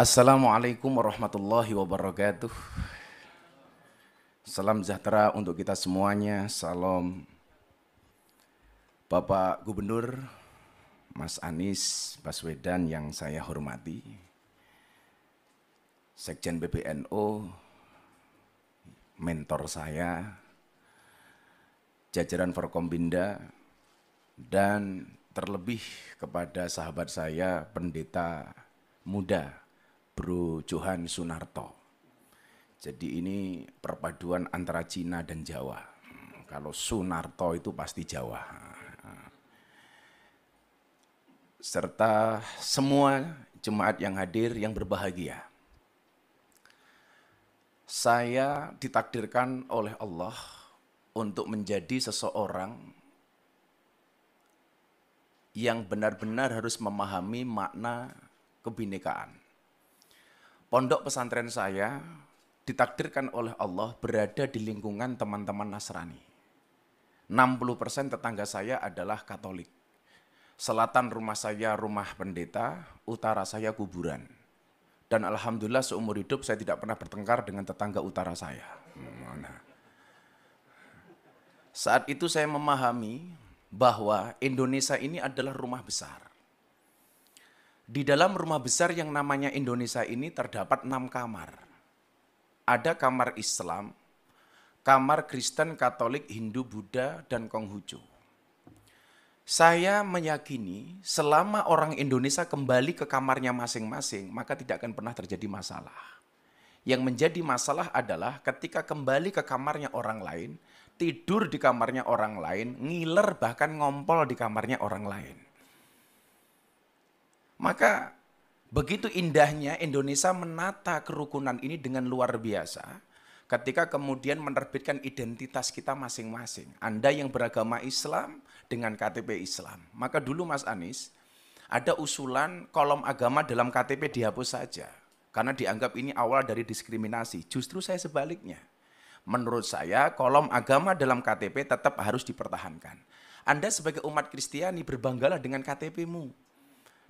Assalamualaikum warahmatullahi wabarakatuh. Salam sejahtera untuk kita semuanya. Salam Bapak Gubernur Mas Anies Baswedan yang saya hormati, Sekjen PBNU, mentor saya, jajaran Forkombinda, dan terlebih kepada sahabat saya, pendeta muda, Bro Johan Sunarto. Jadi ini perpaduan antara Cina dan Jawa. Kalau Sunarto itu pasti Jawa. Serta semua jemaat yang hadir yang berbahagia. Saya ditakdirkan oleh Allah untuk menjadi seseorang yang benar-benar harus memahami makna kebinekaan. Pondok pesantren saya ditakdirkan oleh Allah berada di lingkungan teman-teman Nasrani. 60% tetangga saya adalah Katolik. Selatan rumah saya rumah pendeta, utara saya kuburan. Dan alhamdulillah seumur hidup saya tidak pernah bertengkar dengan tetangga utara saya. Saat itu saya memahami bahwa Indonesia ini adalah rumah besar. Di dalam rumah besar yang namanya Indonesia ini terdapat 6 kamar. Ada kamar Islam, kamar Kristen, Katolik, Hindu, Buddha, dan Konghucu. Saya meyakini selama orang Indonesia kembali ke kamarnya masing-masing, maka tidak akan pernah terjadi masalah. Yang menjadi masalah adalah ketika kembali ke kamarnya orang lain, tidur di kamarnya orang lain, ngiler bahkan ngompol di kamarnya orang lain. Maka begitu indahnya Indonesia menata kerukunan ini dengan luar biasa ketika kemudian menerbitkan identitas kita masing-masing. Anda yang beragama Islam dengan KTP Islam. Maka dulu Mas Anies ada usulan kolom agama dalam KTP dihapus saja. Karena dianggap ini awal dari diskriminasi. Justru saya sebaliknya. Menurut saya kolom agama dalam KTP tetap harus dipertahankan. Anda sebagai umat Kristiani berbanggalah dengan KTP-mu.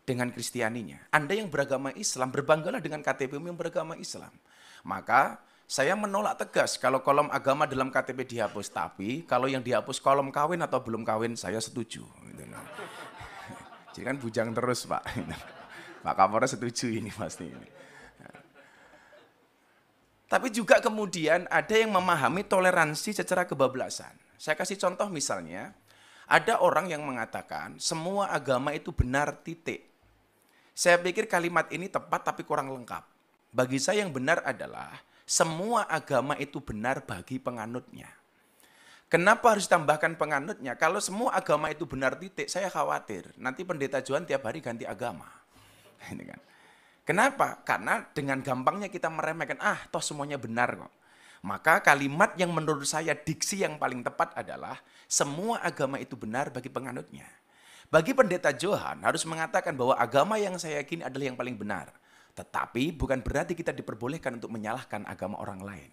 Dengan Kristianinya. Anda yang beragama Islam, berbanggalah dengan KTP-mu yang beragama Islam. Maka saya menolak tegas kalau kolom agama dalam KTP dihapus. Tapi kalau yang dihapus kolom kawin atau belum kawin, saya setuju. Jadi kan bujang terus Pak. Pak Kapolres setuju ini pasti. Tapi juga kemudian ada yang memahami toleransi secara kebablasan. Saya kasih contoh misalnya, ada orang yang mengatakan semua agama itu benar titik. Saya pikir kalimat ini tepat tapi kurang lengkap. Bagi saya yang benar adalah semua agama itu benar bagi penganutnya. Kenapa harus tambahkan penganutnya? Kalau semua agama itu benar titik, saya khawatir nanti pendeta Johan tiap hari ganti agama. Kenapa? Karena dengan gampangnya kita meremehkan, toh semuanya benar kok. Maka kalimat yang menurut saya diksi yang paling tepat adalah semua agama itu benar bagi penganutnya. Bagi pendeta Johan harus mengatakan bahwa agama yang saya yakini adalah yang paling benar. Tetapi bukan berarti kita diperbolehkan untuk menyalahkan agama orang lain.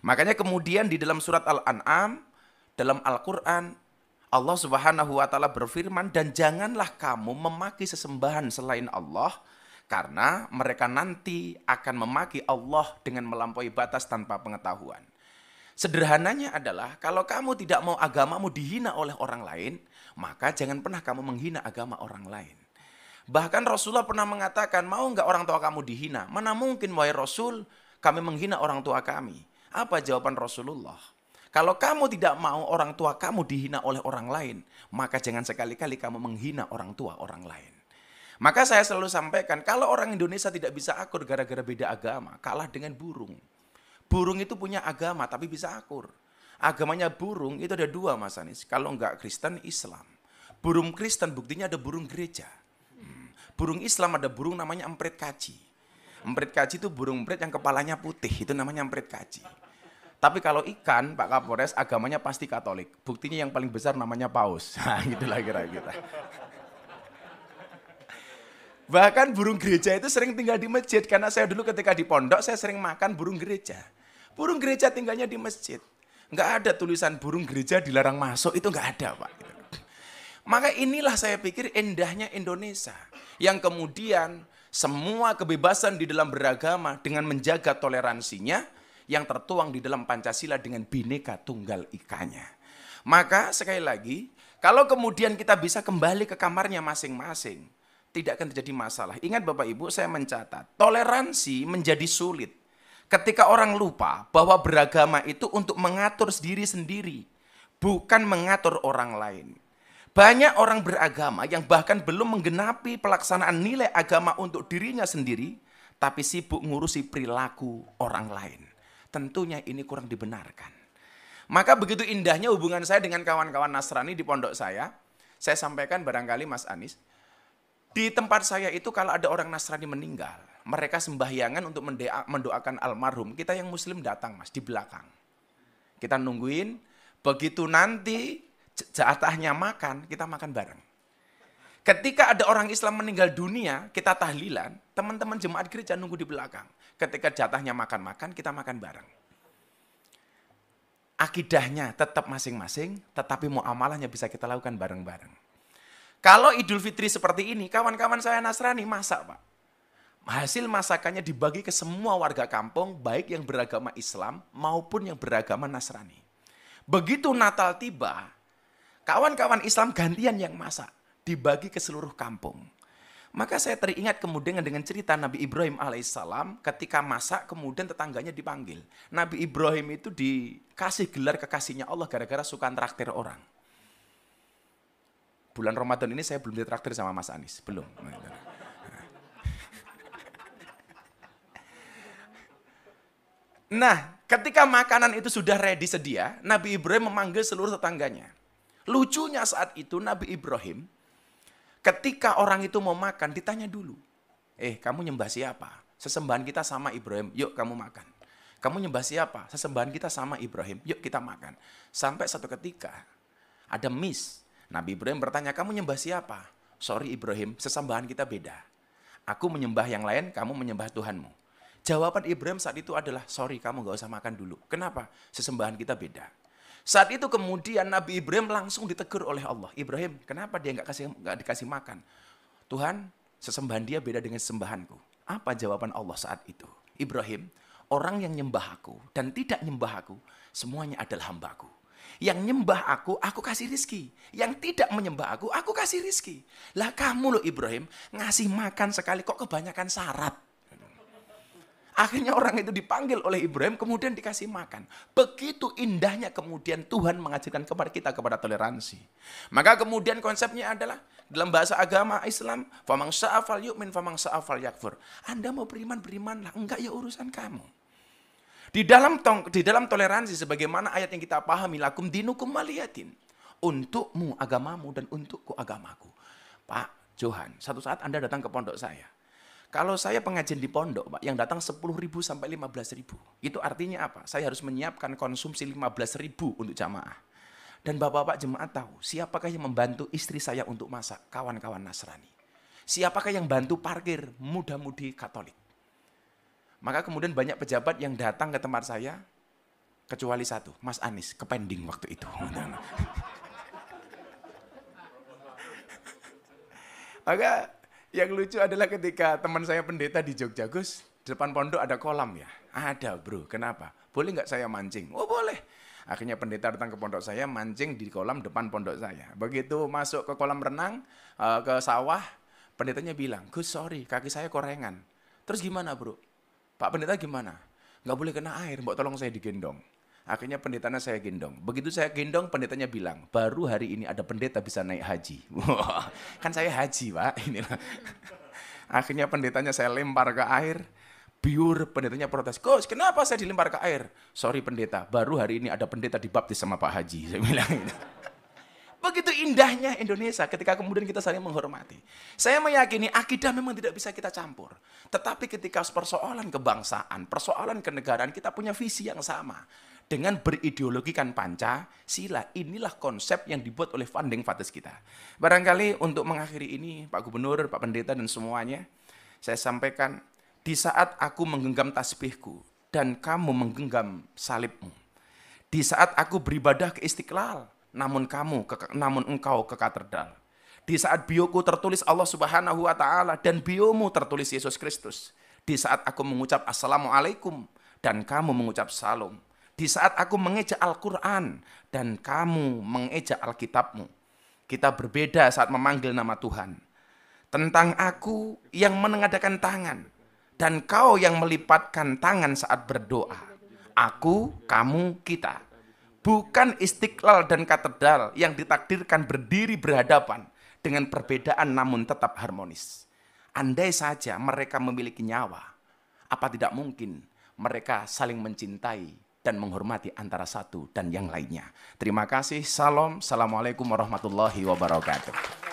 Makanya kemudian di dalam surat Al-An'am, dalam Al-Quran, Allah Subhanahu wa Ta'ala berfirman, dan janganlah kamu memaki sesembahan selain Allah, karena mereka nanti akan memaki Allah dengan melampaui batas tanpa pengetahuan. Sederhananya adalah kalau kamu tidak mau agamamu dihina oleh orang lain, maka jangan pernah kamu menghina agama orang lain. Bahkan Rasulullah pernah mengatakan, mau enggak orang tua kamu dihina? Mana mungkin wahai Rasul, kami menghina orang tua kami. Apa jawaban Rasulullah? Kalau kamu tidak mau orang tua kamu dihina oleh orang lain, maka jangan sekali-kali kamu menghina orang tua orang lain. Maka saya selalu sampaikan, kalau orang Indonesia tidak bisa akur gara-gara beda agama, kalah dengan burung. Burung itu punya agama tapi bisa akur. Agamanya burung itu ada 2 Mas Anies. Kalau enggak Kristen, Islam. Burung Kristen buktinya ada burung gereja. Burung Islam ada burung namanya emprit kaji. Emprit kaji itu burung emprit yang kepalanya putih. Itu namanya emprit kaji. Tapi kalau ikan, Pak Kapolres, agamanya pasti Katolik. Buktinya yang paling besar namanya paus. Nah, gitulah kira-kira. Bahkan burung gereja itu sering tinggal di masjid. Karena saya dulu ketika di pondok, saya sering makan burung gereja. Burung gereja tinggalnya di masjid. Nggak ada tulisan burung gereja dilarang masuk, itu nggak ada Pak. Maka inilah saya pikir indahnya Indonesia. Yang kemudian semua kebebasan di dalam beragama dengan menjaga toleransinya yang tertuang di dalam Pancasila dengan Bhinneka Tunggal Ikanya. Maka sekali lagi, kalau kemudian kita bisa kembali ke kamarnya masing-masing, tidak akan terjadi masalah. Ingat Bapak Ibu, saya mencatat, toleransi menjadi sulit ketika orang lupa bahwa beragama itu untuk mengatur diri sendiri, bukan mengatur orang lain. Banyak orang beragama yang bahkan belum menggenapi pelaksanaan nilai agama untuk dirinya sendiri, tapi sibuk ngurusi perilaku orang lain. Tentunya ini kurang dibenarkan. Maka begitu indahnya hubungan saya dengan kawan-kawan Nasrani di pondok saya sampaikan barangkali Mas Anies, di tempat saya itu kalau ada orang Nasrani meninggal, mereka sembahyangan untuk mendoakan almarhum, kita yang Muslim datang Mas, di belakang. Kita nungguin, begitu nanti jatahnya makan, kita makan bareng. Ketika ada orang Islam meninggal dunia, kita tahlilan, teman-teman jemaat gereja nunggu di belakang. Ketika jatahnya makan-makan, kita makan bareng. Akidahnya tetap masing-masing, tetapi muamalahnya bisa kita lakukan bareng-bareng. Kalau Idul Fitri seperti ini, kawan-kawan saya Nasrani masak Pak. Hasil masakannya dibagi ke semua warga kampung, baik yang beragama Islam maupun yang beragama Nasrani. Begitu Natal tiba, kawan-kawan Islam gantian yang masak, dibagi ke seluruh kampung. Maka saya teringat kemudian dengan cerita Nabi Ibrahim alaihissalam ketika masak kemudian tetangganya dipanggil. Nabi Ibrahim itu dikasih gelar kekasihnya Allah gara-gara suka traktir orang. Bulan Ramadan ini saya belum ditraktir sama Mas Anies, belum. Nah, ketika makanan itu sudah ready sedia, Nabi Ibrahim memanggil seluruh tetangganya. Lucunya saat itu Nabi Ibrahim, ketika orang itu mau makan, ditanya dulu. Kamu nyembah siapa? Sesembahan kita sama Ibrahim, yuk kamu makan. Kamu nyembah siapa? Sesembahan kita sama Ibrahim, yuk kita makan. Sampai satu ketika, ada miss. Nabi Ibrahim bertanya, kamu nyembah siapa? Sorry Ibrahim, sesembahan kita beda. Aku menyembah yang lain, kamu menyembah Tuhanmu. Jawaban Ibrahim saat itu adalah, sorry kamu gak usah makan dulu. Kenapa? Sesembahan kita beda. Saat itu kemudian Nabi Ibrahim langsung ditegur oleh Allah. Ibrahim, kenapa dia nggak dikasih makan? Tuhan, sesembahan dia beda dengan sesembahanku. Apa jawaban Allah saat itu? Ibrahim, orang yang nyembah aku dan tidak nyembah aku, semuanya adalah hambaku. Yang nyembah aku kasih rizki. Yang tidak menyembah aku kasih rizki. Lah kamu loh Ibrahim, ngasih makan sekali kok kebanyakan syarat. Akhirnya orang itu dipanggil oleh Ibrahim, kemudian dikasih makan. Begitu indahnya kemudian Tuhan mengajarkan kepada kita kepada toleransi. Maka kemudian konsepnya adalah, dalam bahasa agama Islam, famang sya'afal yu'min, famang sya'afal yakfur. Anda mau beriman, berimanlah. Enggak ya urusan kamu. Di dalam toleransi, sebagaimana ayat yang kita pahami, lakum dinukum waliyatin. Untukmu agamamu dan untukku agamaku. Pak Johan, satu saat Anda datang ke pondok saya. Kalau saya pengajian di pondok, Pak, yang datang 10.000 sampai 15.000. Itu artinya apa? Saya harus menyiapkan konsumsi 15.000 untuk jamaah. Dan bapak-bapak jemaat tahu, siapakah yang membantu istri saya untuk masak? Kawan-kawan Nasrani. Siapakah yang bantu parkir? Muda-mudi Katolik. Maka kemudian banyak pejabat yang datang ke tempat saya, kecuali satu, Mas Anies, kepending waktu itu. Maka yang lucu adalah ketika teman saya pendeta di Jogja, Gus, di depan pondok ada kolam ya? Ada bro, kenapa? Boleh nggak saya mancing? Oh boleh. Akhirnya pendeta datang ke pondok saya, mancing di kolam depan pondok saya. Begitu masuk ke kolam renang, ke sawah, pendetanya bilang, Gus sorry, kaki saya korengan. Terus gimana bro? Pak pendeta gimana? Nggak boleh kena air, mbok tolong saya digendong. Akhirnya pendetanya saya gendong. Begitu saya gendong, pendetanya bilang, baru hari ini ada pendeta bisa naik haji. Wah, kan saya haji, Pak. Inilah. Akhirnya pendetanya saya lempar ke air. Biur, pendetanya protes. Gus, kenapa saya dilempar ke air? Sorry pendeta, baru hari ini ada pendeta dibaptis sama Pak Haji. Saya bilang gitu. Begitu indahnya Indonesia ketika kemudian kita saling menghormati. Saya meyakini akidah memang tidak bisa kita campur. Tetapi ketika persoalan kebangsaan, persoalan kenegaraan, kita punya visi yang sama. Dengan berideologikan Pancasila, inilah konsep yang dibuat oleh founding fathers kita. Barangkali untuk mengakhiri ini, Pak Gubernur, Pak Pendeta, dan semuanya, saya sampaikan, di saat aku menggenggam tasbihku, dan kamu menggenggam salibmu, di saat aku beribadah ke Istiqlal, namun engkau ke katedral, Di saat bioku tertulis Allah Subhanahu wa taala dan biomu tertulis Yesus Kristus. Di saat aku mengucap assalamualaikum dan kamu mengucap salam. Di saat aku mengeja Al-Quran dan kamu mengeja Alkitabmu. Kita berbeda saat memanggil nama Tuhan. Tentang aku yang menengadakan tangan dan kau yang melipatkan tangan saat berdoa. Aku, kamu, kita. Bukan istiqlal dan katedral yang ditakdirkan berdiri berhadapan dengan perbedaan namun tetap harmonis. Andai saja mereka memiliki nyawa, apa tidak mungkin mereka saling mencintai dan menghormati antara satu dan yang lainnya. Terima kasih. Salam. Assalamualaikum warahmatullahi wabarakatuh.